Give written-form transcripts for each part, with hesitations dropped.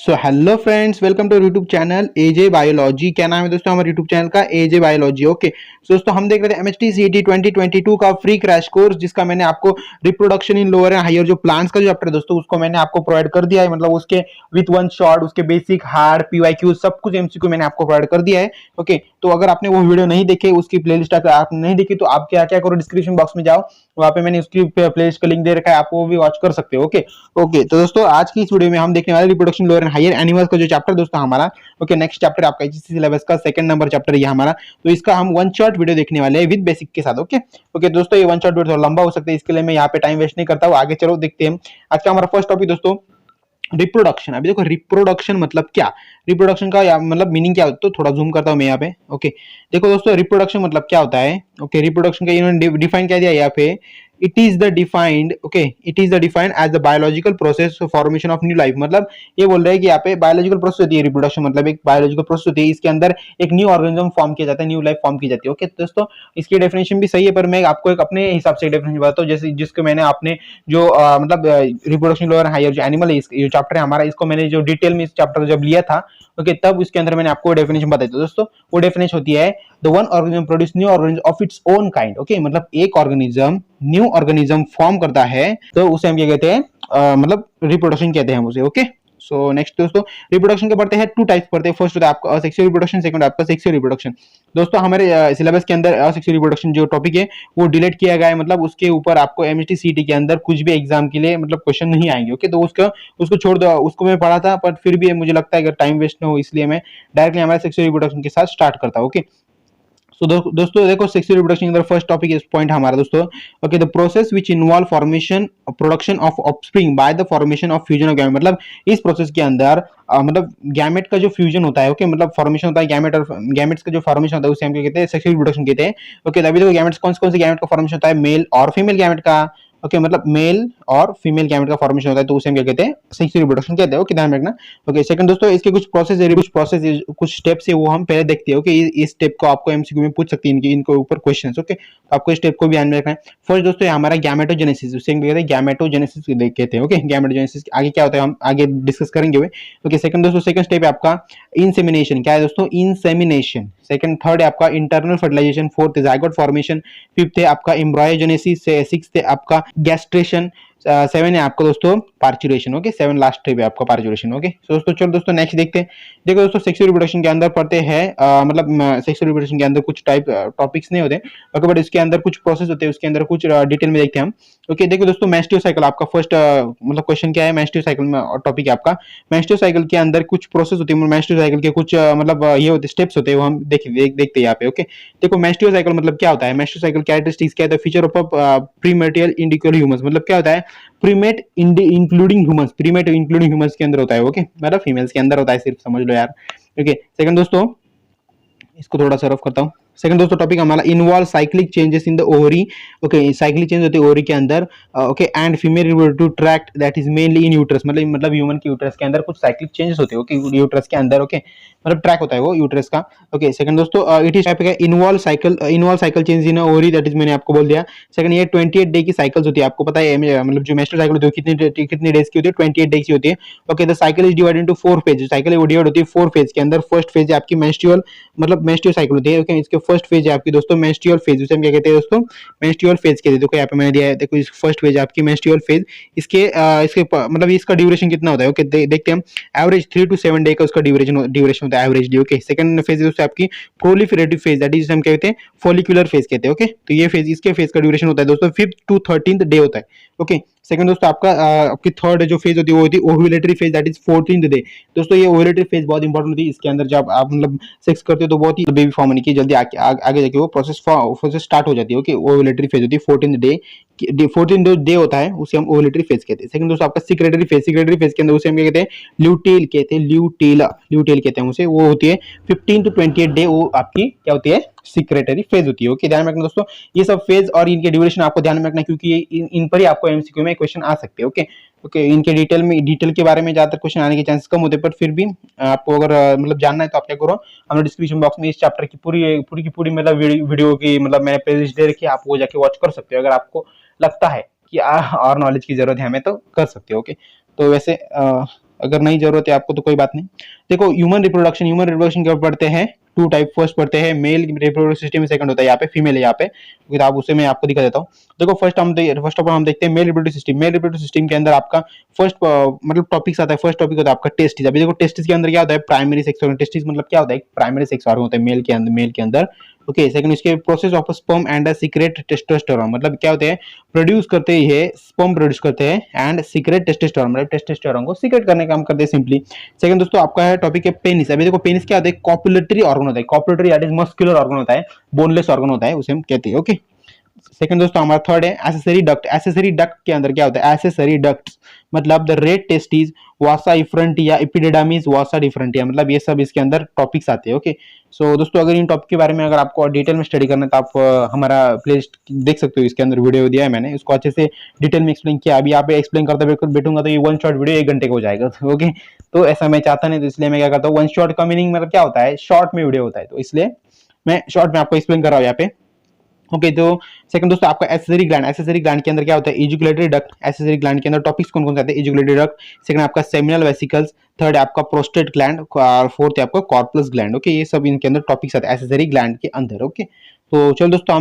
So hello friends, welcome to YouTube channel AJ biology. क्या नाम है दोस्तों हमारे यूट्यूब चैनल का? एजे बायोलॉजी। ओके सो दोस्तों हम देख रहे थे एमएचटी सीईटी 2022 का फ्री क्रैश कोर्स, जिसका मैंने आपको reproduction in lower and higher जो प्लांट्स का जो चैप्टर है दोस्तों, उसको मैंने आपको प्रोवाइड कर दिया है। मतलब उसके विथ वन शॉट उसके बेसिक हार्ड पीवाईक्यू सब कुछ एमसीक्यू मैंने आपको प्रोवाइड कर दिया है। ओके तो अगर आपने वो वीडियो नहीं देखे, उसकी प्लेलिस्ट अगर आपने नहीं देखी, तो आप क्या क्या करो, डिस्क्रिप्शन बॉक्स में जाओ, वहां पे मैंने उसकी प्लेलिस्ट का लिंक दे रखा है, आप वो भी वॉच कर सकते हो। ओके ओके तो दोस्तों आज की इस वीडियो में हम देखने वाले reproduction lower and higher animals का जो चैप्टर दोस्तों हमारा। ओके नेक्स्ट चैप्टर आपका एचएससी सिलेबस का सेकंड नंबर चैप्टर ये हमारा। तो इसका हम वन शॉट वीडियो देखने वाले हैं विद बेसिक के साथ। ओके ओके दोस्तों ये वन शॉट वीडियो थोड़ा लंबा हो सकता है, इसके लिए मैं यहाँ पे टाइम वेस्ट नहीं करता हूँ। आगे चलो देखते हैं। आज का हमारा फर्स्ट टॉपिक दोस्तों रिप्रोडक्शन। अभी देखो रिप्रोडक्शन मतलब क्या, रिप्रोडक्शन का मतलब मीनिंग क्या होता है, तो थोड़ा जूम करता हूं मैं यहाँ पे। ओके देखो दोस्तों रिप्रोडक्शन मतलब क्या होता है। ओके रिप्रोडक्शन का इन्होंने डिफाइन क्या दिया यहाँ पे, it is the defined, okay it is the defined as the biological process formation of new life. मतलब ये बोल रहे हैं कि यहाँ पे बायोलॉजिकल प्रोसेस होती है, रिप्रोडक्शन मतलब एक बायोलॉजिकल प्रोसेस होती है, इसके अंदर एक न्यू ऑर्गेनिज्म फॉर्म किया जाता है, न्यू लाइफ फॉर्म की जाती है। ओके दोस्तों इसकी डेफिनेशन भी सही है, पर मैं आपको एक अपने हिसाब से डेफिनेशन बताता हूँ, जैसे जिसको मैंने अपने जो मतलब रिप्रोडक्शन लोअर हायर जो एनिमल है, ये चैप्टर है हमारा, इसको मैंने जो डिटेल में इस चैप्टर जब लिया था, ओके तब उसके अंदर मैंने आपको डेफिनेशन बताई थी दोस्तों। वो डेफिनेशन होती है the one organism produce new organism of its own kind. Okay मतलब एक ऑर्गेनिज्म न्यू ऑर्गेनिज्म फॉर्म करता है, तो उसे हम क्या कहते हैं, मतलब रिप्रोडक्शन कहते हैं हम उसे। ओके सो नेक्स्ट दोस्तों रिप्रोडक्शन के पढ़ते हैं, टू टाइप्स पढ़ते हैं। फर्स्ट होता है आपका असेक्सुअल रिप्रोडक्शन, सेकंड आपका सेक्सुअल रिप्रोडक्शन। दोस्तों हमारे सिलेबस के अंदर असेक्सुअल रिप्रोडक्शन जो टॉपिक है वो डिलीट किया गया है, मतलब उसके ऊपर आपको एमएचटी सीईटी के अंदर कुछ भी एग्जाम के लिए मतलब क्वेश्चन नहीं आएंगे। ओके तो उसको छोड़ दो, उसको मैं पढ़ा था, पर फिर भी मुझे लगता है अगर टाइम वेस्ट ना हो, इसलिए मैं डायरेक्टली हमारे सेक्सुअल रिप्रोडक्शन के साथ स्टार्ट करता हूँ। ओके सो दोस्तों देखो सेक्सुअल रिप्रोडक्शन के अंदर फर्स्ट टॉपिक इस पॉइंट हमारा दोस्तों। Okay the process which involve formation production of offspring by the formation of fusion of gamete. मतलब इस प्रोसेस के अंदर मतलब गैमेट का जो फ्यूजन होता है, ओके मतलब फॉर्मेशन होता है गैमेट, और गैमेट्स का जो फॉर्मेशन होता है उसे हम क्या कहते हैं, सेक्सुअल रिप्रोडक्शन कहते हैं। ओके अभी देखो गैमेट्स कौन से गैमेट का फॉर्मेशन होता है, मेल और फीमेल गैमेट का। ओके मतलब मेल और फीमेल गैमेट का फॉर्मेशन होता है, तो उसे हम क्या कहते हैं, सेक्सुअल रिप्रोडक्शन कहते हैं। ओके ध्यान रखना। ओके सेकंड दोस्तों इसके कुछ कुछ स्टेप्स है वो हम पहले देखते हैं। ओके इस स्टेप को आपको एमसीक्यू में पूछ सकती है, इनके ऊपर क्वेश्चंस। ओके तो आपको इस स्टेप को भी ध्यान में रखना है। फर्स्ट दोस्तों हमारा गैमेटोजेनेसिस, उसे हम कहते हैं गैमेटोजेनेसिस कहते हैं। ओके गैमेटोजेनेसिस आगे क्या होता है हम आगे डिस्कस करेंगे। ओके सेकंड दोस्तों सेकंड स्टेप है आपका इंसेमिनेशन। क्या है दोस्तों, इंसेमिनेशन। सेकंड थर्ड है आपका internal fertilization, fourth zygote formation, fifth है आपका एम्ब्रायोजेनेसिस, सिक्स्थ है आपका गैस्ट्रेशन, सेवन है आपका दोस्तों parturition. Okay seven last step है आपका पार्चुरेशन। ओके तो दोस्तों चलो दोस्तों नेक्स्ट देखते हैं। देखो दोस्तों सेक्सुअल रिप्रोडक्शन के अंदर पढ़ते हैं मतलब सेक्सुअल रिप्रोडक्शन के अंदर कुछ टाइप टॉपिक्स नहीं होते, ओके बट इसके अंदर कुछ प्रोसेस होते हैं, उसके अंदर कुछ डिटेल में देखते हैं हम। ओके देखो दोस्तों मेंस्ट्रुअल साइकिल आपका फर्स्ट मतलब क्वेश्चन क्या है, मेंस्ट्रुअल साइकिल में टॉपिक है आपका। मेंस्ट्रुअल साइकिल के अंदर कुछ प्रोसेस होती है, मेंस्ट्रुअल साइकिल के कुछ मतलब ये होते स्टेप्स होते हैं, वो हम देखते हैं यहाँ पे। ओके देखो मेंस्ट्रुअल साइकिल मतलब क्या होता है, मेंस्ट्रुअल साइकिल कैरेक्टरिस्टिक्स क्या है, फीचर ऑफ प्रीमेरियल इंडिविजुअल ह्यूमंस। मतलब क्या होता है, प्रीमेट इंक्लूडिंग ह्यूमंस, प्रीमेट इंक्लूडिंग ह्यूमंस के अंदर होता है। ओके मतलब फीमेल्स के अंदर होता है, सिर्फ समझ लो यार। ओके सेकंड दोस्तों इसको थोड़ा सा रफ करता हूँ। सेकंड दोस्तों टॉपिक हमारा involve cyclic changes in the ovary. Okay cyclic change होते हैं ओवरी के अंदर। Okay and female reproductive tract that is mainly in uterus. मतलब ह्यूमन की यूट्रस के अंदर कुछ साइक्लिक चेंजेस होते हैं। ओके यूट्रस के अंदर ओके मतलब ट्रैक होता है वो यूट्रस का। ओके सेकंड दोस्तों इट इज टाइप का involve cycle change in ovary, that is मैंने आपको बोल दिया। सेकंड ये 28 डे की साइकिल्स होती है, आपको पता है मतलब जो मेंस्ट्रुअल साइकिल होती है कितनी डेज की होती है, 28 डेज की होती है। Okay the cycle is divided into 4 phase. Cycle वो डिवाइड होती है 4 फेज के अंदर। फर्स्ट फेज है आपकी मेंस्ट्रुअल मतलब मेंस्ट्रुअल साइकिल होती है। ओके इसके फर्स्ट फेज है आपकी दोस्तों मेंस्ट्रुअल फेज, उसे हम क्या कहते हैं दोस्तों, मेंस्ट्रुअल फेज कहते हैं। देखो यहाँ पे मैंने दिया है, देखो इस फर्स्ट फेज है आपकी मेंस्ट्रुअल फेज। इसके मतलब इसका ड्यूरेशन कितना होता है, ओके देखते हैं हम। एवरेज 3 to 7 डे का उसका ड्यूरेशन होता है एवरेजली। ओके सेकंड फेज है आपकी प्रोलिफरेटिव फेज, दैट इज हम कहते हैं फॉलिकुलर फेज कहते हैं। ओके तो ये फेज इसके फेज का ड्यूरेशन होता है दोस्तों 5th to 13th डे होता है। ओके सेकंड दोस्तों आपका आपकी थर्ड जो फेज होती है वो होती है ovulatory phase, that is 14th day. दोस्तों ये ओव्यूलेटरी फेज बहुत इंपॉर्टेंट होती है, इसके अंदर जब आप मतलब सेक्स करते हो तो बहुत ही बेबी फॉर्म होने की जल्दी आगे जाके वो प्रोसेस स्टार्ट हो जाती है। ओके ओव्यूलेटरी फेज होती है 14th डे होता है, उसे हम ओव्यूलेटरी फेज कहते हैं। सेकंड दोस्तों आपका सिक्रेटरी फेज के अंदर उसे हम क्या कहते हैं, ल्यूटेल कहते हैं उसे, वो होती है 15 to 28 डे, वो आपकी क्या होती है, सिक्रेटरी फेज होती है। ओके ध्यान में रखना दोस्तों ये सब फेज और इनके ड्यूरेशन आपको ध्यान में रखना, क्योंकि इन पर ही आपको एमसीक्यू में क्वेश्चन आ सकते हैं। ओके इनके डिटेल के बारे में ज्यादातर क्वेश्चन आने के चांसेस कम होते हैं, पर फिर भी आपको अगर मतलब जानना है तो आप क्या करो, हमने डिस्क्रिप्शन बॉक्स में इस चैप्टर की पूरी मतलब वीडियो की मतलब मैंने प्लेलिस्ट दे रखी है, आप वो जाके वॉच कर सकते हो। अगर आपको लगता है कि और नॉलेज की जरूरत है हमें, तो कर सकते हो। ओके तो वैसे अगर नहीं जरूरत है आपको तो कोई बात नहीं। देखो ह्यूमन रिप्रोडक्शन क्या पढ़ते हैं, टू टाइप, फर्स्ट पढ़ते हैं मेल रिप्रोडक्टिव सिस्टम, सेकंड होता है यहाँ पे फीमेल है यहाँ पे, किताब उसे मैं आपको दिखा देता हूँ। देखो फर्स्ट ऑफ ऑल हम देखते हैं male reproductive system. Male reproductive system के अंदर आपका फर्स्ट मतलब टॉपिक्स आता है, फर्स्ट टॉपिक होता है आपका टेस्टिस। अभी देखो टेस्टिस के अंदर क्या होता है, प्राइमरी सेक्स ऑर्गन। टेस्टिस मतलब क्या होता है, प्राइमरी सेक्स ऑर्गन होता है मेल के अंदर। ओके, सेकंड इसके process of sperm and secret testosterone, मतलब क्या होते हैं, प्रोड्यूस करते हैं स्पर्म प्रोड्यूस करते हैं एंड सीक्रेट टेस्टोस्टेरोन, मतलब टेस्टोस्टेरोन को सीक्रेट करने का काम करते हैं सिंपली। सेकंड दोस्तों आपका है टॉपिक है पेनिस। अभी देखो पेनिस क्या होता है, कॉपुलेटरी ऑर्गन होता है। Copulatory that is muscular organ होता है, बोनलेस ऑर्गन होता है, उसे हम कहते हैं। ओके, सेकंड दोस्तों हमारा थर्ड है एसेसरी डक्ट। एसेसरी डक्ट के अंदर क्या होता है, एसेसरी डक्ट्स मतलब the rete testis, vasa efferentia, epididymis, vasa deferentia, मतलब ये सब इसके अंदर टॉपिक्स आते हैं। ओके, सो दोस्तों अगर इन टॉपिक के बारे में अगर आपको डिटेल में स्टडी करना है तो आप हमारा प्लेलिस्ट देख सकते हो, इसके अंदर वीडियो दिया है मैंने, उसको अच्छे से डिटेल में एक्सप्लेन किया। अभी यहाँ पे एक्सप्लेन करते बैठूंगा तो ये वन शॉट वीडियो 1 घंटे का हो जाएगा। ओके, तो ऐसा मैं चाहता नहीं, तो इसलिए मैं क्या करता हूँ, वन शॉट का मीनिंग मतलब क्या होता है, शॉर्ट में वीडियो होता है, तो इसलिए मैं शॉर्ट में आपको एक्सप्लेन कर रहा हूँ यहाँ पे। ओके, तो सेकंड दोस्तों आपका एसेसरी ग्लैंड। एसेसरी ग्लैंड के अंदर क्या होता है, इजुकुलेटरी डक्ट। एसेसरी ग्लैंड के अंदर टॉपिक्स कौन कौन से आते हैं, इजुकुलेटरी डक्ट, सेकंड आपका सेमिनल वेसिकल्स, थर्ड है आपका प्रोस्टेट ग्लैंड और फोर्थ है आपका कॉर्पस ग्लैंड। ओके, ये सब इनके अंदर टॉपिक्स आते हैं एसेसरी ग्लैंड के अंदर। ओके, तो चलो दोस्तों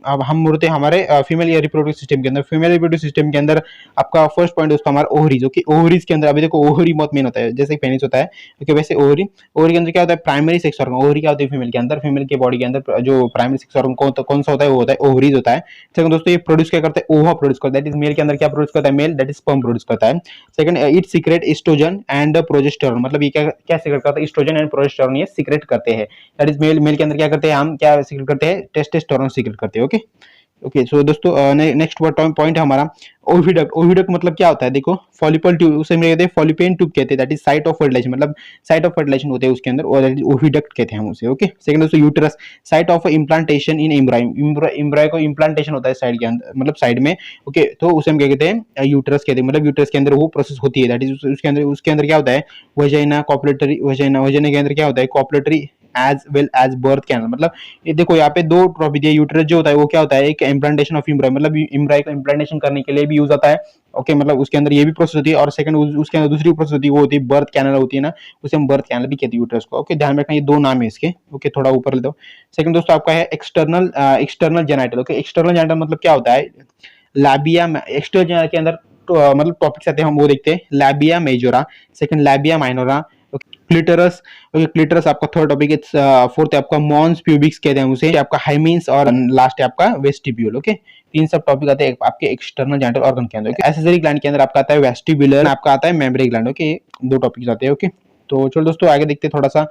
अब हम मुड़ते हैं हमारे फीमेल रिप्रोडक्टिव सिस्टम के अंदर। फीमेल रिप्रोडक्टिव सिस्टम के अंदर आपका फर्स्ट पॉइंट दोस्तों हमारा ओवरीज। ओके, ओवरीज के अंदर अभी देखो ओवरी बहुत मेन होता है, जैसे पेनिस होता है, ओके वैसे ओवरी। ओवरी के अंदर क्या होता है, प्राइमरी सेक्स ऑर्गन। ओवरी क्या होती है फीमेल के अंदर, फीमेल के बॉडी के अंदर जो प्राइमरी सेक्स ऑर्गन कौन सा होता है, वो होता है ओवरीज होता है। सेकंड दोस्तों ये प्रोड्यूस क्या करता है, ओवा प्रोड्यूस करता है, दैट इज मेल के अंदर क्या प्रोड्यूस करता है, male that is sperm produce करता है। Second it secrete estrogen and progesterone, मतलब ये क्या सीक्रेट करता है, एस्ट्रोजन एंड प्रोजेस्टेरोन ये सीक्रेट करते हैं। दैट इज मेल के अंदर क्या करते हैं, हम क्या सीक्रेट करते हैं, टेस्टोस्टेरोन सीक्रेट करते हैं। ओके, ओके, सो दोस्तों नेक्स्ट पॉइंट है हमारा ओविडक्ट। ओविडक्ट मतलब क्या होता है, देखो फॉलिपल ट्यूब, उसे हम कहते हैं फॉलिपेन ट्यूब कहते हैं, that is site of fertilization, मतलब साइट ऑफ फर्टिलाइजेशन होते हैं उसके अंदर, और ओविडक्ट कहते हैं हम उसे। ओके, सेकंड दोस्तों uterus, site of implantation in embryo. Embryo को इम्प्लांटेशन होता है साइड के अंदर, मतलब साइड में। ओके, तो उसे हम क्या कहते हैं, यूटेरस कहते हैं, मतलब यूटेरस के अंदर वो प्रोसेस होती है, दैट इज उसके अंदर क्या होता है, वजाइना कॉपुलेटरी, वजाइना के अंदर क्या होता है, copulatory as well as birth canal. मतलब ये देखो यहाँ पे दो टॉपिक है, यूटेरस जो होता है वो क्या होता है, एक इम्प्लांटेशन ऑफ एम्ब्रायो, मतलब एम्ब्रायो को इम्प्लांटेशन करने के लिए भी यूज आता है। ओके, मतलब उसके अंदर ये भी प्रोसेस होती है, और सेकंड उसके अंदर दूसरी प्रोसेस होती है, वो होती है बर्थ कैनल होती है ना, उसे हम बर्थ कैनल भी कहते हैं यूटेरस को। ओके, ध्यान में रखना ये दो नाम है इसके। ओके, थोड़ा ऊपर ले दो। सेकंड दोस्तों आपका है external genital. Okay, external genital मतलब क्या होता है, लैबिया, एक्सटर्नल जेनाइटल के अंदर मतलब टॉपिक्स आते हैं, हम वो देखते हैं, labia majora, second labia minora, clitoris. Okay, clitoris आपका थर्ड टॉपिक है। फोर्थ है आपका मॉन्स प्यूबिक्स कहते हैं उसे, आपका हाइमीन्स, और लास्ट है आपका वेस्टिब्यूल। ओके, तीन सब टॉपिक आते हैं आपके एक्सटर्नल जेनिटल ऑर्गन के अंदर। एसेसरी ग्लैंड के अंदर आपका आता है वेस्टिब्यूलर, आपका आता है मेमोरी ग्लैंड। ओके, दो टॉपिक्स आते हैं। ओके, तो चलो दोस्तों आगे देखते हैं थोड़ा सा।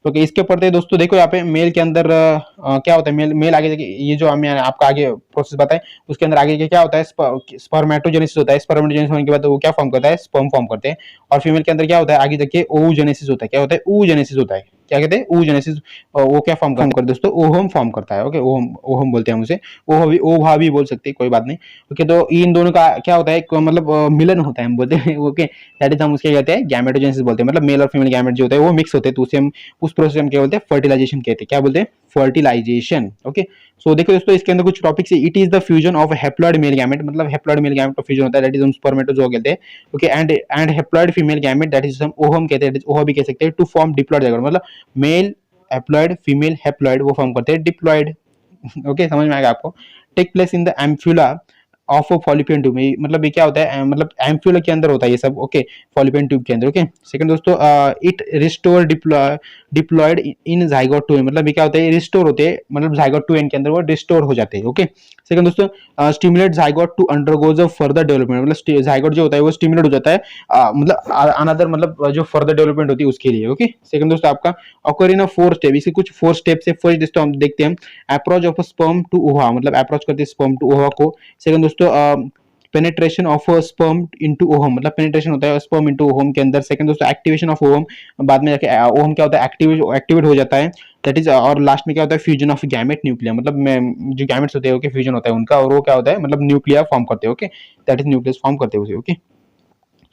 तो इसके पढ़ते दोस्तों देखो यहाँ पे मेल के अंदर क्या होता है, मेल आगे देखिए, ये जो हमने आपका आगे प्रोसेस बताए उसके अंदर आगे क्या होता है, स्पर्मेटोजेनेसिस होता है। स्पर्मेटोजेनेसिस होने के बाद वो क्या फॉर्म करता है, स्पर्म फॉर्म करते हैं। और फीमेल के अंदर क्या होता है, आगे देखिए oogenesis होता है। क्या होता है, oogenesis होता है, क्या कहते हैं, oogenesis। वो क्या फॉर्म करता है दोस्तों, ओहम फॉर्म करता है। ओके, ओहम बोलते हैं हम उसे, ओभा भी बोल सकते हैं, कोई बात नहीं। ओके, तो इन दोनों का क्या होता है, मतलब मिलन होता है हम बोलते हैं। ओके, दैट इज हम उसके कहते हैं गैमेटोजेनेसिस बोलते हैं, मतलब मेल और फीमेल गैमेट जो होते हैं वो मिक्स होते हैं, तो उसे हम उस प्रोसेस हम क्या बोलते हैं, फर्टिलाइजेशन कहते हैं। क्या बोलते हैं, फर्टिलाइजेशन। ओके, सो देखो दोस्तों इसके अंदर कुछ टॉपिक्स है। It is the fusion of haploid male gamete, मतलब हैप्लॉइड मेल गैमेट का फ्यूजन होता है, दैट इज हम स्पर्मेटोजोआ कहते हैं। Okay, and haploid female gamete that is हम ओहम कहते हैं, ओहा भी कह सकते हैं, टू फॉर्म डिप्लॉइड जाइगोट, मतलब मेल हैप्लॉइड फीमेल हैप्लॉइड वो फॉर्म करते हैं डिप्लॉइड। ओके, समझ में आएगा आपको। Take place in the ampulla of fallopian tube, मतलब ये क्या होता है, मतलब एम्फुला के अंदर होता है ये सब। ओके, फॉलिपियन ट्यूब के अंदर। ओके, सेकंड दोस्तों it restore diploid in zygote too, मतलब ये क्या होता है, रिस्टोर होते हैं, मतलब जाइगोट टू एन के अंदर वो रिस्टोर हो जाते हैं। ओके, सेकंड दोस्तों stimulate zygote to undergoes a further development, मतलब जाइगोट जो होता है वो स्टिमुलेट हो जाता है, मतलब अनदर, मतलब जो फर्दर डेवलपमेंट होती है उसके लिए। ओके, सेकंड दोस्तों आपका ऑकर इन अ 4 स्टेप, इसके कुछ 4 स्टेप से फर्स्ट दोस्तों हम देखते हैं अप्रोच ऑफ स्पर्म टू ओवा, मतलब अप्रोच करते हैं स्पर्म टू ओवा को। सेकंड दोस्तों penetration of sperm into ohm, मतलब पेनिट्रेशन होता है स्पर्म इनटू ओहम के अंदर। सेकंड दोस्तों एक्टिवेशन ऑफ ओहम, बाद में जाके ओहम क्या होता है, एक्टिवेट हो जाता है, दैट इज। और लास्ट में क्या होता है, फ्यूजन ऑफ गैमेट न्यूक्लियर, मतलब जो गैमेट्स होते हैं ओके, फ्यूजन होता है उनका, और वो क्या होता है, मतलब न्यूक्लियर फॉर्म करते हैं। Okay, that is nucleus form करते हैं उसे। ओके,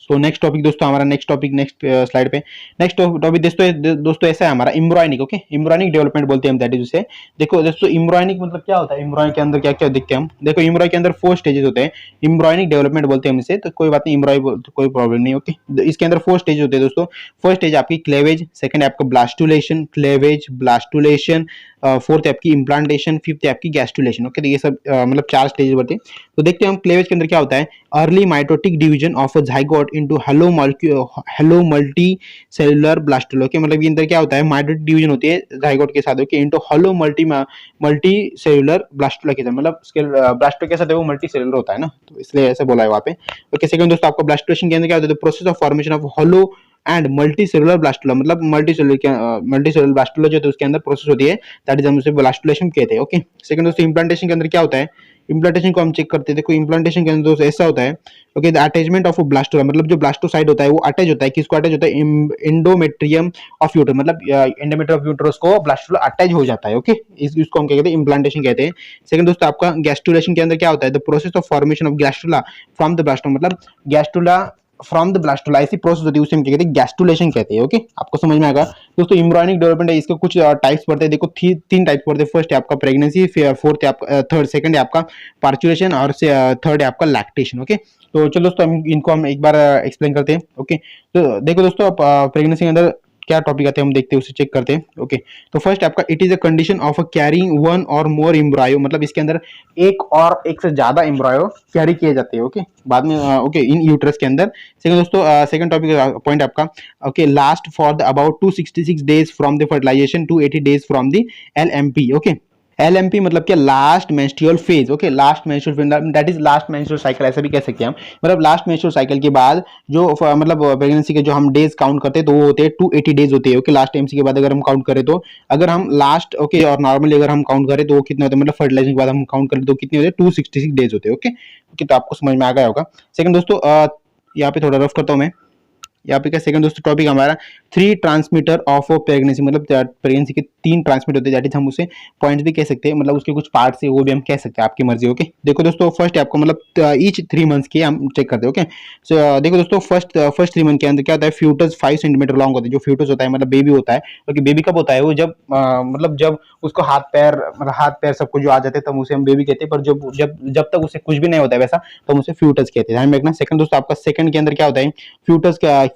सो नेक्स्ट टॉपिक दोस्तों, हमारा नेक्स्ट टॉपिक नेक्स्ट स्लाइड पे। नेक्स्ट टॉपिक दोस्तों ऐसा है हमारा एम्ब्रॉयनिक। ओके, एम्ब्रॉयनिक डेवलपमेंट बोलते हैं हम, दैट इज उसे। देखो दोस्तों, एम्ब्रॉयनिक मतलब क्या होता है, एम्ब्रॉयनिक के अंदर क्या क्या देखते हैं हम। देखो एम्ब्रॉय के अंदर 4 स्टेजेस होते हैं, एम्ब्रॉयनिक डेवलपमेंट बोलते हैं हम इसे, तो कोई बात नहीं, एम्ब्रॉय कोई प्रॉब्लम नहीं। ओके, इसके अंदर 4 स्टेज होते हैं दोस्तों। फर्स्ट स्टेज आपकी क्लेवेज, सेकंड है आपका ब्लास्टुलेशन, क्लेवेज, ब्लास्टुलेशन, फोर्थ है आपकी इम्प्लांटेशन, फिफ्थ है आपकी गैस्टुलेशन। ओके, तो ये सब मतलब 4 स्टेज होते हैं। तो देखते हैं हम क्लेवेज के अंदर क्या होता है। Early mitotic division of a zygote into hello multi cellular blastula. Okay, मतलब ये अंदर क्या होता है, माइटोटिक डिवीजन होती है जाइगोट के साथ। Okay, into hello multi cellular blastula के साथ, मतलब ब्लास्टुला के साथ है वो मल्टी सेलुलर होता है ना, तो इसलिए ऐसे बोला है वहां पे। ओके, सेकंड दोस्तों आपका ब्लास्टुलेशन के अंदर क्या होता है, process of formation of hollow and multi cellular blastula, मतलब मल्टी सेलुलर ब्लास्टुला जो है उसके अंदर प्रोसेस होती है, दैट इज हम उसे ब्लास्टुलेशन कहते हैं। ओके, सेकंड दोस्तों इम्प्लांटेशन के अंदर क्या होता है, इम्प्लांटेशन को हम चेक करते हैं। देखो इम्प्लांटेशन के अंदर दोस्तों ऐसा होता है। Okay, the attachment of blastula, मतलब जो ब्लास्टोसाइड होता है वो अटैच होता है, किसको अटैच होता है, एंडोमेट्रियम ऑफ यूट्रस, मतलब एंडोमेट्रियम ऑफ यूट्रस को ब्लास्टुला अटैच हो जाता है। ओके, इसको हम क्या कहते हैं, इम्प्लांटेशन कहते हैं। सेकंड दोस्तों आपका गैस्टुलेशन के अंदर क्या होता है, the process of formation of gastrula from the blastoma, मतलब गैस्टुला फ्रॉम द ब्लास्टुला ऐसी प्रोसेस होती है, उसे हम क्या कहते हैं, गैस्टुलेशन कहते हैं। ओके, आपको समझ में आएगा दोस्तों। एम्ब्रॉयनिक डेवलपमेंट है, इसके कुछ टाइप्स पड़ते हैं। देखो 3 टाइप्स पड़ते हैं। फर्स्ट है आपका प्रेगनेंसी, फोर्थ है आपका थर्ड, सेकंड है आपका पार्चुलेशन, और थर्ड है आपका लैक्टेशन। ओके, तो चलो दोस्तों इनको हम एक बार एक्सप्लेन करते हैं। ओके, तो देखो दोस्तों, प्रेगनेंसी के अंदर क्या टॉपिक आते हैं हम देखते हैं, उसे चेक करते हैं। ओके, तो फर्स्ट आपका it is a condition of carrying one और मोर एम्ब्रायो, मतलब इसके अंदर एक से ज्यादा एम्ब्रायो कैरी किए जाते हैं। ओके, बाद में ओके इन यूट्रस के अंदर। सेकंड दोस्तों, सेकंड टॉपिक पॉइंट आपका, okay, last for the about 266 days from the fertilization to 80 days from the LMP। Okay, LMP मतलब क्या, last menstrual phase. Okay, last menstrual phase, that is last menstrual cycle, ऐसा भी कह सकते हैं हम। मतलब लास्ट मेंस्ट्रुअल साइकिल के बाद जो मतलब प्रेगनेंसी के जो हम डेज काउंट करते हैं, तो वो होते हैं 280 डेज होते हैं। ओके, लास्ट MC के बाद अगर हम काउंट करें तो, अगर हम लास्ट ओके और नॉर्मली अगर हम काउंट करें तो वो कितने होते हैं, मतलब फर्टिलाइजेशन के बाद हम काउंट करें तो कितने होते हैं, 266 डेज होते हैं। ओके, तो आपको समझ में आ गया होगा। सेकंड दोस्तों, यहाँ पे थोड़ा रफ करता हूँ मैं। यहाँ पे क्या सेकंड दोस्तों टॉपिक हमारा 3 ट्रांसमीटर ऑफ प्रेगनेंसी, मतलब प्रेगनेंसी के 3 ट्रांसमिट होते हैं, दैट इज हम उसे पॉइंट्स भी कह सकते हैं, मतलब उसके कुछ पार्ट्स है वो भी हम कह सकते हैं, आपकी मर्जी। ओके, देखो दोस्तों फर्स्ट है आपको मतलब ईच 3 मंथ्स के हम चेक करते हैं। ओके, सो देखो दोस्तों फर्स्ट 3 मंथ के अंदर क्या होता है, फ्यूटस 5 सेंटीमीटर लॉन्ग होता है। जो फ्यूटस होता है मतलब बेबी होता है। क्योंकि बेबी कब होता है, वो जब मतलब जब उसको हाथ पैर सब कुछ जो आ जाते हैं तब उसे हम बेबी कहते हैं, पर जब जब जब तक उसे कुछ भी नहीं होता है वैसा, तो हम उसे फ्यूटस कहते हैं, ध्यान में रखना। सेकंड दोस्तों आपका सेकंड के अंदर क्या होता है,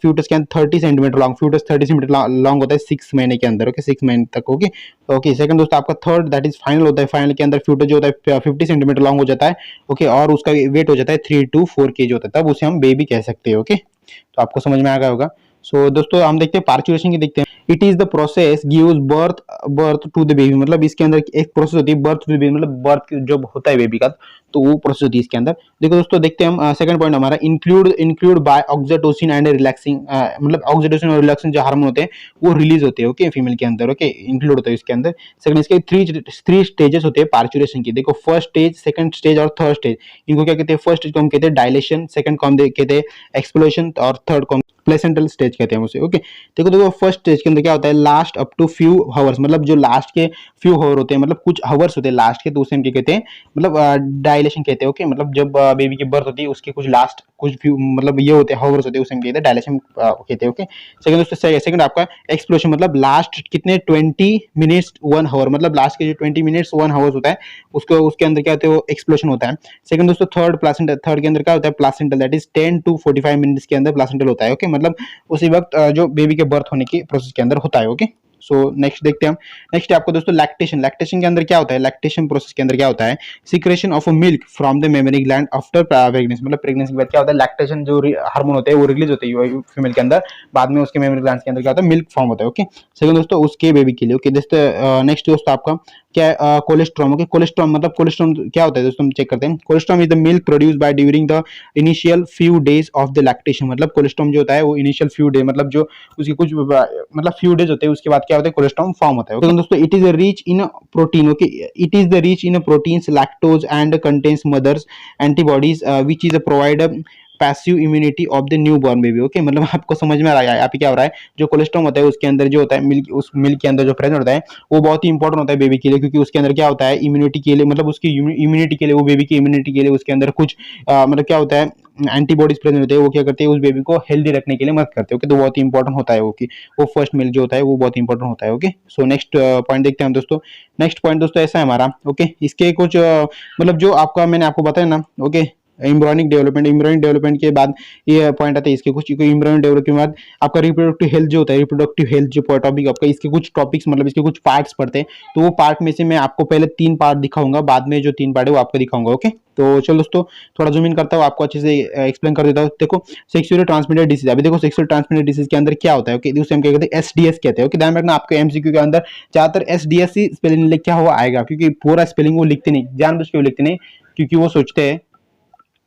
फ्यूटस के अंदर 30 centimetre long, foetus 30 centimetre long होता है 6 महीने के अंदर। ओके, 6 महीने तक। ओके, ओके, सेकंड दोस्तों आपका थर्ड दैट इज फाइनल होता है। फाइनल के अंदर फ्यूटस जो होता है 50 सेंटीमीटर लॉन्ग हो जाता है। ओके, और उसका वेट हो जाता है 3 to 4 kg होता है, तब उसे हम बेबी कह सकते हैं। ओके, तो आपको समझ में आ गया होगा। सो दोस्तों हम देखते हैं पार्चुलेशन की, देखते हैं। It is the process gives birth to the baby, मतलब इसके अंदर एक प्रोसेस होती है बर्थ टू द बेबी, मतलब बर्थ जब होता है बेबी का, तो वो प्रोसेस होती है इसके अंदर। देखो दोस्तों देखते हैं हम सेकंड पॉइंट हमारा, include by oxytocin and relaxing, मतलब ऑक्सीटोसिन और रिलैक्सिंग जो हार्मोन होते हैं वो रिलीज होते हैं। ओके, फीमेल के अंदर। ओके, इंक्लूड होता है इसके अंदर। सेकंड इसके 3 स्टेजेस होते हैं पार्चुलेशन की। देखो फर्स्ट स्टेज, सेकंड स्टेज और थर्ड स्टेज, इनको क्या कहते हैं, फर्स्ट स्टेज को हम कहते हैं डायलेशन, सेकंड को हम कहते हैं एक्सप्लोरेशन, और थर्ड को प्लेसेंटल स्टेज कहते हैं उसे। ओके, देखो फर्स्ट स्टेज के अंदर क्या होता है, last up to few hours, मतलब जो लास्ट के फ्यू हावर होते हैं, मतलब कुछ हावर्स होते हैं लास्ट के, तो उसे हम क्या कहते हैं, मतलब डायलेशन कहते हैं। ओके, मतलब जब बेबी की बर्थ होती है उसके कुछ लास्ट कुछ फ्यू मतलब ये होते हैं हावर्स होते हैं, उसे हम कहते हैं डायलेशन कहते हैं। ओके, सेकंड दोस्तों सेकंड आपका एक्सप्लोशन, मतलब लास्ट कितने 20 मिनट्स 1 हावर, मतलब लास्ट के जो 20 मिनट्स 1 हावर्स होता है उसको उसके अंदर क्या होता है, वो एक्सप्लोशन होता है। सेकंड दोस्तों थर्ड प्लासेंटल, थर्ड के अंदर क्या होता है, placental, that is 10 to 45 minutes के अंदर प्लासेंटल होता है। ओके, मतलब उसी वक्त जो बेबी के बर्थ होने की प्रोसेस के अंदर होता है। ओके, सो नेक्स्ट देखते हैं हम। नेक्स्ट आपको दोस्तों लैक्टेशन, लैक्टेशन के अंदर क्या होता है, लैक्टेशन प्रोसेस के अंदर क्या होता है, secretion of a milk from the mammary gland after pregnancy, मतलब प्रेगनेंसी के बाद क्या होता है, लैक्टेशन जो हार्मोन होते हैं वो रिलीज होते हैं फीमेल के अंदर, बाद में उसके मेमरी ग्लैंड के अंदर क्या होता है, मिल्क फॉर्म होता है। ओके, सेकंड दोस्तों उसके बेबी के लिए। ओके, दोस्तों नेक्स्ट दोस्तों आपका क्या है, कोलेस्ट्रॉम। ओके, कोलेस्ट्रॉम मतलब कोलेस्ट्रॉम क्या होता है दोस्तों, हम चेक करते हैं। Colostrum is the milk produce by during the initial few days of the lactation, मतलब कोलेस्ट्रॉम जो होता है वो इनिशियल फ्यू डे, मतलब जो उसके कुछ मतलब फ्यू डेज होते हैं उसके बाद क्या होता है, कोलेस्ट्रॉम फॉर्म होता है। ओके दोस्तों, it is rich in protein. Okay, it is the rich in proteins, lactose and contains mothers antibodies which is provide passive immunity of the new born baby. Okay, मतलब आपको समझ में आ रहा है यहाँ पे क्या हो रहा है, जो कोलेस्ट्रॉल होता है उसके अंदर जो होता है मिल्क, उस मिल्क के अंदर जो प्रेजेंट होता है वो बहुत ही इंपॉर्टेंट होता है बेबी के लिए, क्योंकि उसके अंदर क्या होता है इम्यूनिटी के लिए, मतलब उसकी इम्यूनिटी के लिए, वो बेबी की इम्यूनिटी के लिए उसके अंदर कुछ मतलब क्या होता है एंटीबॉडीज प्रेजेंट होते हैं, वो क्या करते हैं उस बेबी को हेल्दी रखने के लिए मदद करते हैं। ओके, तो बहुत ही इंपॉर्टेंट होता है वो कि वो फर्स्ट मिल्क जो होता है वो बहुत इंपॉर्टेंट होता है। ओके, सो नेक्स्ट पॉइंट देखते हैं हम दोस्तों। नेक्स्ट पॉइंट दोस्तों ऐसा है हमारा, ओके, इसके कुछ मतलब जो आपका मैंने आपको बताया ना, ओके, एम्ब्रॉयनिक डेवलपमेंट के बाद ये पॉइंट आते हैं इसके कुछ, एम्ब्रॉयनिक डेवलपमेंट के बाद आपका रिप्रोडक्टिव हेल्थ जो होता है, रिप्रोडक्टिव हेल्थ जो टॉपिक आपका, इसके कुछ टॉपिक्स मतलब इसके कुछ पार्ट्स पढ़ते हैं, तो वो पार्ट में से मैं आपको पहले 3 पार्ट दिखाऊंगा, बाद में जो 3 पार्ट है वो आपको दिखाऊंगा। ओके, तो चलो दोस्तों थोड़ा जूम इन करता हूँ, आपको अच्छे से एक्सप्लेन कर देता हूँ। देखो, सेक्सुअली ट्रांसमिटेड डिसीज, अभी देखो सेक्सुअल ट्रांसमिटेड डिसीज के अंदर क्या होता है, ओके, उसे हम क्या कहते हैं एसडीएस कहते हैं। ओके, ध्यान रखना आपके एमसीक्यू के अंदर ज्यादातर एसडीएस ही स्पेलिंग क्या हुआ आएगा, क्योंकि पूरा स्पेलिंग वो लिखते नहीं, जानबूझ के वो लिखते नहीं, क्योंकि वो सोचते हैं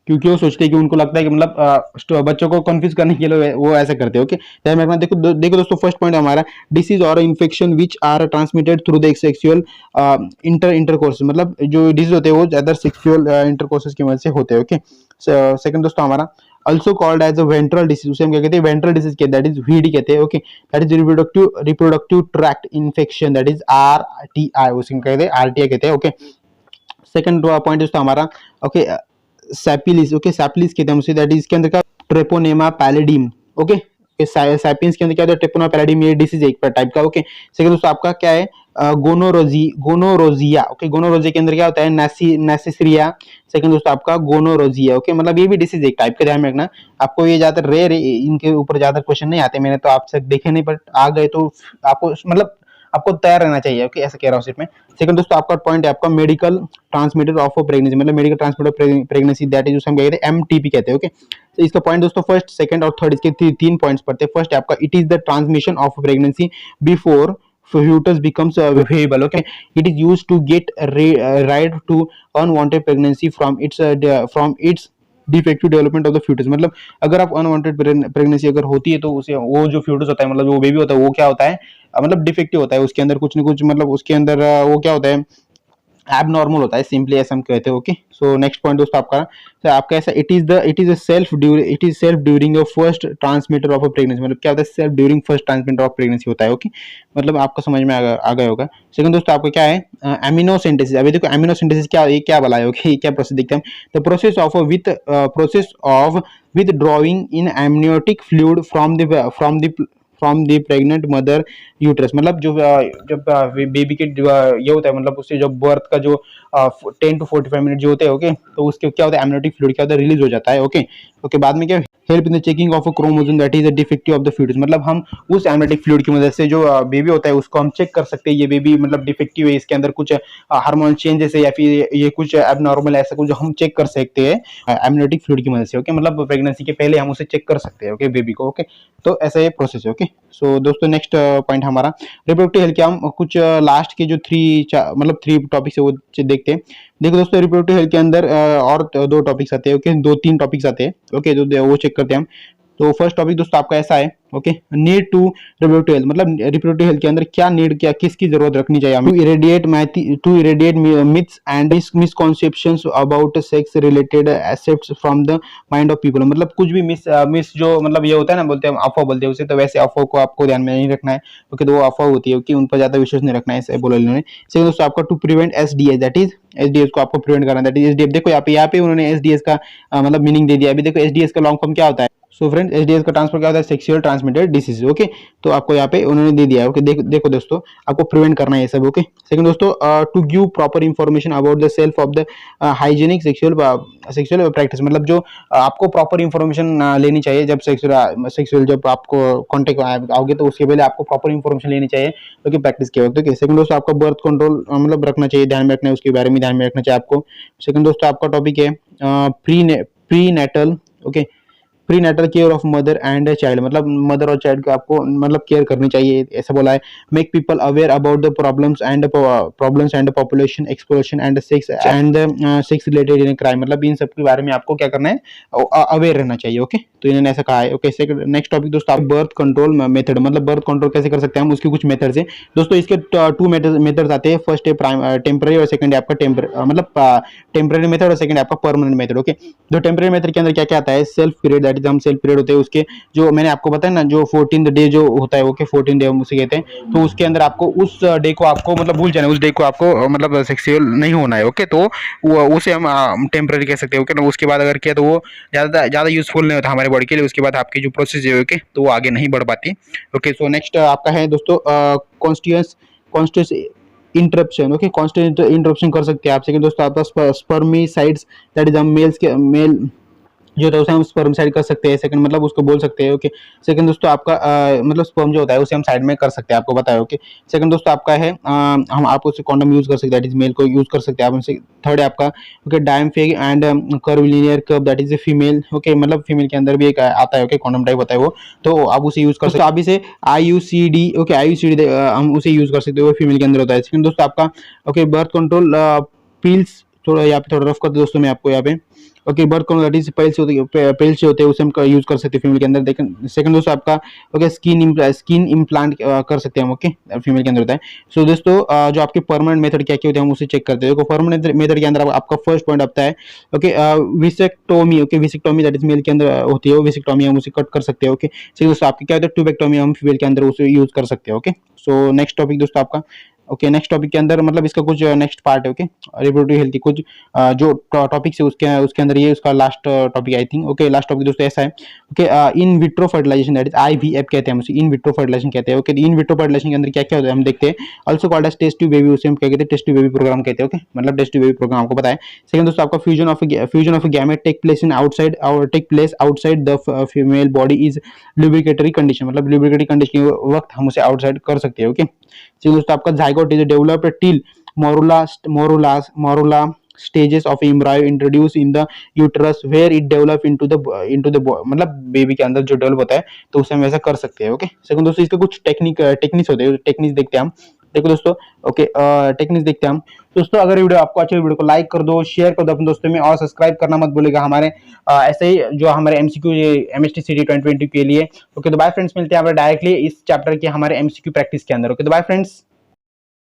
कि उनको लगता है कि मतलब बच्चों को कंफ्यूज करने के लिए वो ऐसा करते हैं। ओके, ध्यान रखना। देखो दोस्तों, फर्स्ट पॉइंट हमारा डिसीज और infection which are transmitted through the sexual intercourse, मतलब जो डिजीज होते हैं वो ज्यादा सेक्सुअल इंटरकोर्सेस की वजह से होते हैं। ओके, सेकंड दोस्तों हमारा also called as a ventral disease, उसे हम क्या कहते हैं वेंट्रल डिसीज कहते हैं, दैट इज वीडी कहते हैं। Okay, that is reproductive tract infection, that is RTI, उसे कहते हैं आरटीआई कहते हैं। ओके, सेकंड पॉइंट दोस्तों हमारा, ओके, सैपिलिस, ओके, सैपिलिस कहते हैं उसे, दैट इज इसके अंदर का ट्रेपोनेमा पैलिडियम। ओके, सैपियंस के अंदर क्या होता है ट्रेपोनेमा पैलिडियम, ये डिसीज एक टाइप का। ओके, सेकंड दोस्तों आपका क्या है गोनोरोजिया। ओके, गोनोरोजिया के अंदर क्या होता है नेसेसिरिया। सेकंड दोस्तों आपका गोनोरोजिया। ओके, मतलब ये भी डिसीज एक टाइप का, ध्यान में रखना। आपको ये ज्यादा रेयर, इनके ऊपर ज्यादा क्वेश्चन नहीं आते, मैंने तो आपसे देखे नहीं, बट आ गए तो आपको मतलब आपको तैयार रहना चाहिए। ओके, ऐसा कह रहा हूँ सिर्फ मैं। सेकंड दोस्तों आपका पॉइंट है आपका मेडिकल ट्रांसमिटर ऑफ प्रेगनेंसी, मतलब medical transmitter pregnancy, that is हम कहते हैं एमटीपी कहते हैं। ओके, तो इसका पॉइंट दोस्तों फर्स्ट, सेकंड और थर्ड, इसके 3 पॉइंट्स पढ़ते हैं। फर्स्ट है आपका it is the transmission of pregnancy before fetus becomes viable. Okay, it is used to get rid to unwanted pregnancy from its defective development of the foetus, मतलब अगर आप unwanted pregnancy अगर होती है तो उसे वो जो फ्यूटस होता है, मतलब वो बेबी होता है, वो क्या होता है मतलब डिफेक्टिव होता है, उसके अंदर कुछ न कुछ, मतलब उसके अंदर वो क्या होता है एबनॉर्मल होता है, सिंपली ऐसा हम कहते हैं। ओके, सो नेक्स्ट पॉइंट दोस्तों आपका ऐसा it is self during a first transmitter of a pregnancy, मतलब क्या होता है self during first transmitter of pregnancy होता है। ओके, मतलब आपको समझ में आ गया होगा। सेकंड दोस्तों आपका क्या है एमिनोसिंथेसिस। अभी देखो एमिनोसिंथेसिस क्या भला है। ओके, क्या प्रोसेस देखते हैं, the process of withdrawing in amniotic fluid from the pregnant mother uterus, मतलब जो जब बेबी के ये होता है, मतलब उससे जब बर्थ का जो 10 to 45 मिनट जो होते हैं, ओके, तो उसके क्या होता है एमनियोटिक फ्लूइड क्या होता है रिलीज हो जाता है। ओके, ओके, बाद में क्या help in the checking of a chromosome that is a defective of the foetus, मतलब हम उस एमनियोटिक फ्लूइड की मदद से जो बेबी होता है उसको हम चेक कर सकते हैं, ये बेबी मतलब डिफेक्टिव है, इसके अंदर कुछ हार्मोनल चेंजेस है या फिर ये कुछ एबनॉर्मल ऐसा कुछ हम चेक कर सकते हैं एमनियोटिक फ्लूइड की मदद से। ओके, मतलब प्रेगनेंसी के पहले हम उसे चेक कर सकते हैं। ओके, बेबी को। ओके, तो ऐसा ये प्रोसेस है। ओके, सो दोस्तों नेक्स्ट पॉइंट हमारा रिप्रोडक्टिव हेल्थ के, हम कुछ लास्ट के जो 3 टॉपिक्स है वो देखते हैं। देखो दोस्तों, रिप्रोडक्टिव हेल्थ के अंदर और 2 टॉपिक्स आते हैं। ओके, 2-3 टॉपिक्स आते हैं। ओके, तो वो चेक करते हैं हम। तो फर्स्ट टॉपिक दोस्तों आपका ऐसा है, okay, need to reproductive health, मतलब रिप्रोडक्टिव हेल्थ के अंदर क्या नीड, क्या किसकी जरूरत रखनी चाहिए हमें to eradicate myths and misconceptions about sex related aspects from the mind of people, मतलब कुछ भी मिस जो मतलब ये होता है ना, बोलते हैं अफवाह बोलते हैं उसे, तो वैसे अफवाह को आपको ध्यान में नहीं रखना है। ओके, तो वो अफवाह होती है कि उन पर ज्यादा विश्वास नहीं रखना है, ऐसे बोला इन्होंने। सेकंड दोस्तों आपका to prevent SDS, that is SDS को आपको प्रिवेंट करना, दैट इज एसडीएफ। देखो यहाँ पे उन्होंने एसडीएस का मतलब मीनिंग दे दिया। अभी देखो एसडीएस का लॉन्ग फॉर्म क्या होता है। सो फ्रेंड्स, एसडीएस का ट्रांसफर क्या होता है सेक्सुअल ट्रांसमिटेड डिसीज। ओके, तो आपको यहाँ पे उन्होंने दे दिया है। ओके, देखो दोस्तों आपको प्रिवेंट करना है ये सब। ओके, सेकंड दोस्तों to give proper information about the self of the hygienic sexual practice, मतलब जो आपको प्रॉपर इंफॉर्मेशन लेनी चाहिए जब सेक्सुअल जब आपको कॉन्टेक्ट आओगे तो उसके पहले आपको प्रॉपर इंफॉर्मेशन लेनी चाहिए क्योंकि प्रैक्टिस के वक्त। ओके, सेकंड दोस्तों आपका बर्थ कंट्रोल मतलब रखना चाहिए, ध्यान में रखना है, उसके बारे में ध्यान में रखना चाहिए आपको। सेकंड दोस्तों आपका टॉपिक है prenatal, okay, prenatal care of mother and child, मतलब मदर और चाइल्ड को आपको मतलब केयर करनी चाहिए, ऐसा बोला है। Make people aware about the problems and population explosion and sex related in crime, मतलब इन सब के बारे में आपको क्या करना है, अवेयर रहना चाहिए। ओके, तो इन्होंने ऐसा कहा है। ओके, नेक्स्ट टॉपिक दोस्तों, आप बर्थ कंट्रोल मेथड, मतलब बर्थ कंट्रोल कैसे कर सकते हैं हम, उसके कुछ मेथड्स हैं दोस्तों। इसके टू मेथड्स आते हैं। फर्स्ट है टेम्पररी और सेकंड है आपका मतलब टेम्पररी मेथड और सेकंड है आपका परमानेंट मेथड। ओके, जो टेम्पररी मेथड के अंदर क्या क्या आता है, सेल्फ पीरियड, दैट इज हम सेल्फ पीरियड होते हैं उसके, जो मैंने आपको बताया ना, जो 14th डे जो होता है, ओके 14 डे हम उसे कहते हैं। तो उसके अंदर आपको उस डे को आपको मतलब भूल जाना, उस डे को आपको मतलब सेक्सुअल नहीं होना है। ओके, तो उसे हम टेम्पररी कह सकते हैं। ओके, उसके बाद अगर किया तो वो ज़्यादा यूजफुल नहीं होता हमारे बॉडी के लिए। उसके बाद आपकी जो प्रोसेस है, ओके, तो वो आगे नहीं बढ़ पाती। ओके, सो नेक्स्ट आपका है दोस्तों कॉन्स्टिट्यूस इंटरप्शन। ओके, कॉन्स्टेंट इंटरप्शन कर सकते हैं आप। सेकंड दोस्तों आपका स्पर्मिसाइड्स, दैट इज हम मेल जो होता है उसे हम स्पर्म साइड कर सकते हैं। सेकंड मतलब उसको बोल सकते हैं। ओके, सेकंड दोस्तों आपका मतलब स्पर्म जो होता है उसे हम साइड में कर सकते हैं, आपको पता है। ओके, सेकंड दोस्तों आपका है हम आप उससे कॉन्डम यूज कर सकते हैं, दैट इज मेल को यूज कर सकते हैं आप उनसे। थर्ड है आपका ओके डायम्फेग and curvilinear curve, that is a female. Okay, मतलब फीमेल के अंदर भी एक आता है। ओके, कॉन्डम टाइप होता है वो, तो आप उसे यूज कर सकते हैं। आप इसे IUCD, ओके IUCD हम उसे यूज कर सकते हो, वो फीमेल के अंदर होता है। सेकंड दोस्तों आपका ओके बर्थ कंट्रोल पिल्स, थोड़ा यहाँ पे थोड़ा रफ कर दो दोस्तों मैं आपको यहाँ पे। Okay, birth control that is pills होते हैं उसे हम यूज कर सकते हैं फीमेल के अंदर। लेकिन सेकंड दोस्तों आपका ओके स्किन इम्प्लांट कर सकते हैं हम। ओके, फीमेल के अंदर होता है। सो दोस्तों जो आपके परमानेंट मेथड क्या क्या होते हैं हम उसे चेक करते हैं। परमानेंट मेथड के अंदर आपका फर्स्ट पॉइंट आता है okay vasectomy. Okay, vasectomy that is male के अंदर होती है, विसेक्टोमी हम उसे कट कर सकते हैं। ओके, सेकंड दोस्तों आपके क्या होता है ट्यूबेक्टोमी, हम फीमेल के अंदर उसे यूज कर सकते हैं। ओके, सो नेक्स्ट टॉपिक दोस्तों आपका ओके नेक्स्ट टॉपिक के अंदर मतलब इसका कुछ नेक्स्ट पार्ट है। ओके, रिप्रोडक्टिव हेल्थ की कुछ जो टॉपिक्स है उसके अंदर ये उसका last topic I think. Okay, last topic दोस्तों ऐसा है okay in vitro fertilization, that is IVF कहते हैं, हम उसे इन विट्रो फर्टिलाइजेशन कहते हैं। ओके, इन विट्रो फर्टिलाइजेशन के अंदर क्या क्या होता है हम देखते हैं। Also called as test tube baby, उसे हम क्या कहते हैं टेस्ट ट्यूब बेबी प्रोग्राम कहते हैं। ओके, मतलब टेस्ट ट्यूब बेबी प्रोग्राम आपको पता है। सेकंड दोस्तों आपका fusion of gamete take place outside the female body is lubricatory condition, मतलब लुब्रिकेटरी कंडीशन के वक्त हम उसे आउटसाइड कर सकते हैं। ओके, सेकंड दोस्तों आपका zygote is developed till morula stages of embryo introduced in the uterus where it develop into the मतलब बेबी के अंदर जो डेवलप होता है तो उसे हम ऐसा कर सकते हैं। ओके, सेकंड दोस्तों इसके कुछ टेक्निक्स होते हैं, टेक्निक्स देखते हैं हम। देखो दोस्तों ओके टेक्निक्स देखते हैं हम। दोस्तों अगर वीडियो आपको अच्छी वीडियो को लाइक कर दो, शेयर कर दो अपने दोस्तों में, और सब्सक्राइब करना मत भूलिएगा हमारे ऐसे ही जो हमारे MCQ MSTCD 2020 के लिए। ओके, तो बाय फ्रेंड्स, मिलते हैं डायरेक्टली इस चैप्टर के हमारे MCQ प्रैक्टिस के अंदर। ओके, तो बाय फ्रेंड्स।